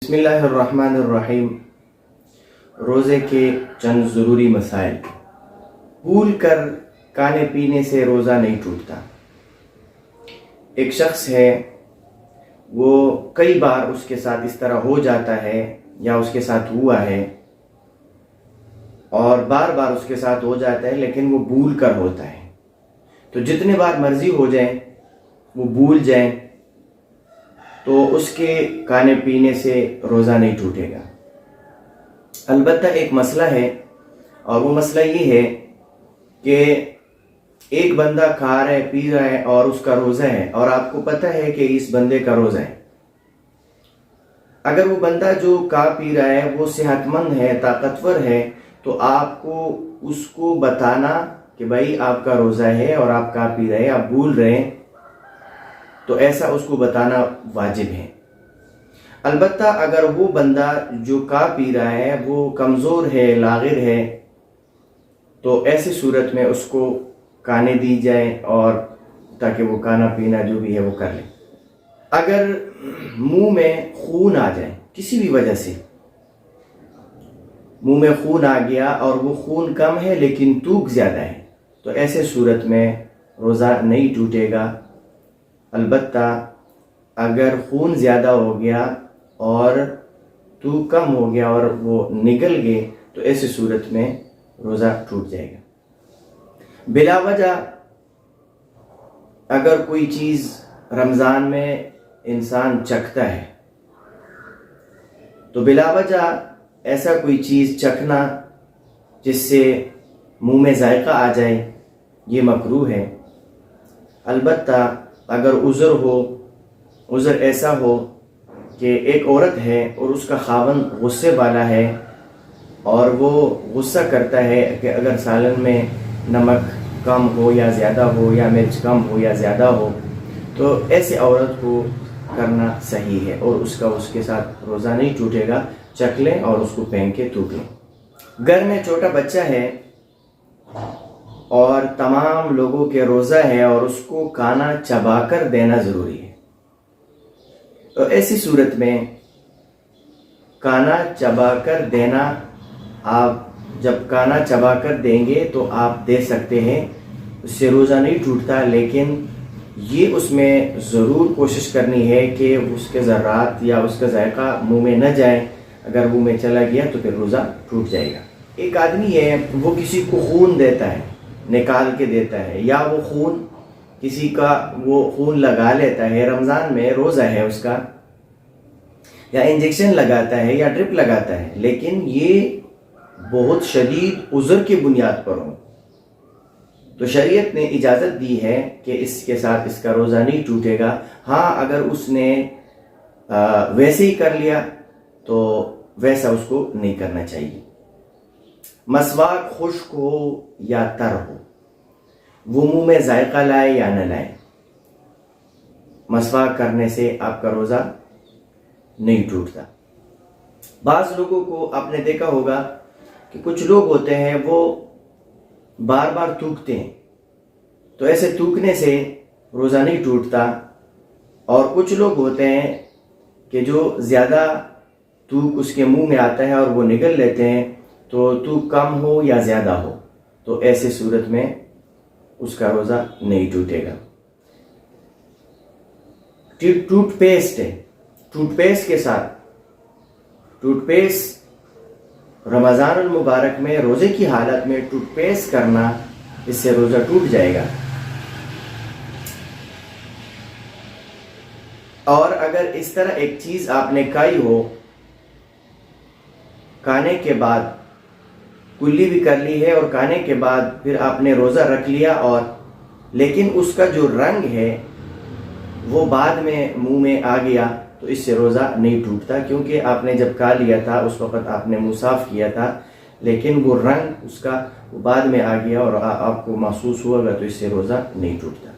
بسم اللہ الرحمن الرحیم۔ روزے کے چند ضروری مسائل۔ بھول کر کھانے پینے سے روزہ نہیں ٹوٹتا۔ ایک شخص ہے، وہ کئی بار اس کے ساتھ اس طرح ہو جاتا ہے یا اس کے ساتھ ہوا ہے اور بار بار اس کے ساتھ ہو جاتا ہے، لیکن وہ بھول کر ہوتا ہے۔ تو جتنے بار مرضی ہو جائیں، وہ بھول جائیں، تو اس کے کھانے پینے سے روزہ نہیں ٹوٹے گا۔ البتہ ایک مسئلہ ہے، اور وہ مسئلہ یہ ہے کہ ایک بندہ کھا رہا ہے، پی رہا ہے اور اس کا روزہ ہے، اور آپ کو پتہ ہے کہ اس بندے کا روزہ ہے۔ اگر وہ بندہ جو کھا پی رہا ہے وہ صحت مند ہے، طاقتور ہے، تو آپ کو اس کو بتانا کہ بھائی آپ کا روزہ ہے اور آپ کھا پی رہے ہیں، آپ بھول رہے ہیں، تو ایسا اس کو بتانا واجب ہے۔ البتہ اگر وہ بندہ جو کھا پی رہا ہے وہ کمزور ہے، لاغر ہے، تو ایسی صورت میں اس کو کھانے دی جائے، اور تاکہ وہ کھانا پینا جو بھی ہے وہ کر لے۔ اگر منہ میں خون آ جائے کسی بھی وجہ سے، منہ میں خون آ گیا اور وہ خون کم ہے لیکن تھوک زیادہ ہے، تو ایسے صورت میں روزہ نہیں ٹوٹے گا۔ البتہ اگر خون زیادہ ہو گیا اور تو کم ہو گیا اور وہ نگل گئے، تو ایسی صورت میں روزہ ٹوٹ جائے گا۔ بلا وجہ اگر کوئی چیز رمضان میں انسان چکھتا ہے، تو بلا وجہ ایسا کوئی چیز چکھنا جس سے منہ میں ذائقہ آ جائے، یہ مکروہ ہے۔ البتہ اگر عذر ہو، عذر ایسا ہو کہ ایک عورت ہے اور اس کا خاوند غصے والا ہے، اور وہ غصہ کرتا ہے کہ اگر سالن میں نمک کم ہو یا زیادہ ہو، یا مرچ کم ہو یا زیادہ ہو، تو ایسے عورت کو کرنا صحیح ہے، اور اس کے ساتھ روزہ نہیں ٹوٹے گا۔ چکھ لیں اور اس کو پھینک کے تھوک لیں۔ گھر میں چھوٹا بچہ ہے اور تمام لوگوں کے روزہ ہے، اور اس کو کھانا چبا کر دینا ضروری ہے، تو ایسی صورت میں کھانا چبا کر دینا، آپ جب کھانا چبا کر دیں گے تو آپ دے سکتے ہیں، اس سے روزہ نہیں ٹوٹتا، لیکن یہ اس میں ضرور کوشش کرنی ہے کہ اس کے ذرات یا اس کا ذائقہ منہ میں نہ جائے۔ اگر منہ میں چلا گیا تو پھر روزہ ٹوٹ جائے گا۔ ایک آدمی ہے، وہ کسی کو خون دیتا ہے، نکال کے دیتا ہے، یا وہ خون کسی کا وہ خون لگا لیتا ہے، رمضان میں روزہ ہے اس کا، یا انجیکشن لگاتا ہے یا ڈرپ لگاتا ہے، لیکن یہ بہت شدید عذر کی بنیاد پر ہو، تو شریعت نے اجازت دی ہے کہ اس کے ساتھ اس کا روزہ نہیں ٹوٹے گا۔ ہاں، اگر اس نے ویسے ہی کر لیا تو ویسا اس کو نہیں کرنا چاہیے۔ مسواک خشک ہو یا تر ہو، وہ منہ میں ذائقہ لائے یا نہ لائے، مسواک کرنے سے آپ کا روزہ نہیں ٹوٹتا۔ بعض لوگوں کو آپ نے دیکھا ہوگا کہ کچھ لوگ ہوتے ہیں وہ بار بار تھوکتے ہیں، تو ایسے تھوکنے سے روزہ نہیں ٹوٹتا۔ اور کچھ لوگ ہوتے ہیں کہ جو زیادہ تھوک اس کے منہ میں آتا ہے اور وہ نگل لیتے ہیں، تو تھوک کم ہو یا زیادہ ہو، تو ایسے صورت میں اس کا روزہ نہیں ٹوٹے گا۔ ٹوتھ پیسٹ ہے، ٹوتھ پیسٹ کے ساتھ، ٹوتھ پیسٹ رمضان المبارک میں روزے کی حالت میں ٹوتھ پیسٹ کرنا، اس سے روزہ ٹوٹ جائے گا۔ اور اگر اس طرح ایک چیز آپ نے کھائی ہو، کھانے کے بعد کلی بھی کر لی ہے اور کھانے کے بعد پھر آپ نے روزہ رکھ لیا، اور لیکن اس کا جو رنگ ہے وہ بعد میں منہ میں آ گیا، تو اس سے روزہ نہیں ٹوٹتا، کیونکہ آپ نے جب کھا لیا تھا اس وقت آپ نے منہ صاف کیا تھا، لیکن وہ رنگ اس کا بعد میں آ گیا اور آپ کو محسوس ہوا گا، تو اس سے روزہ نہیں ٹوٹتا۔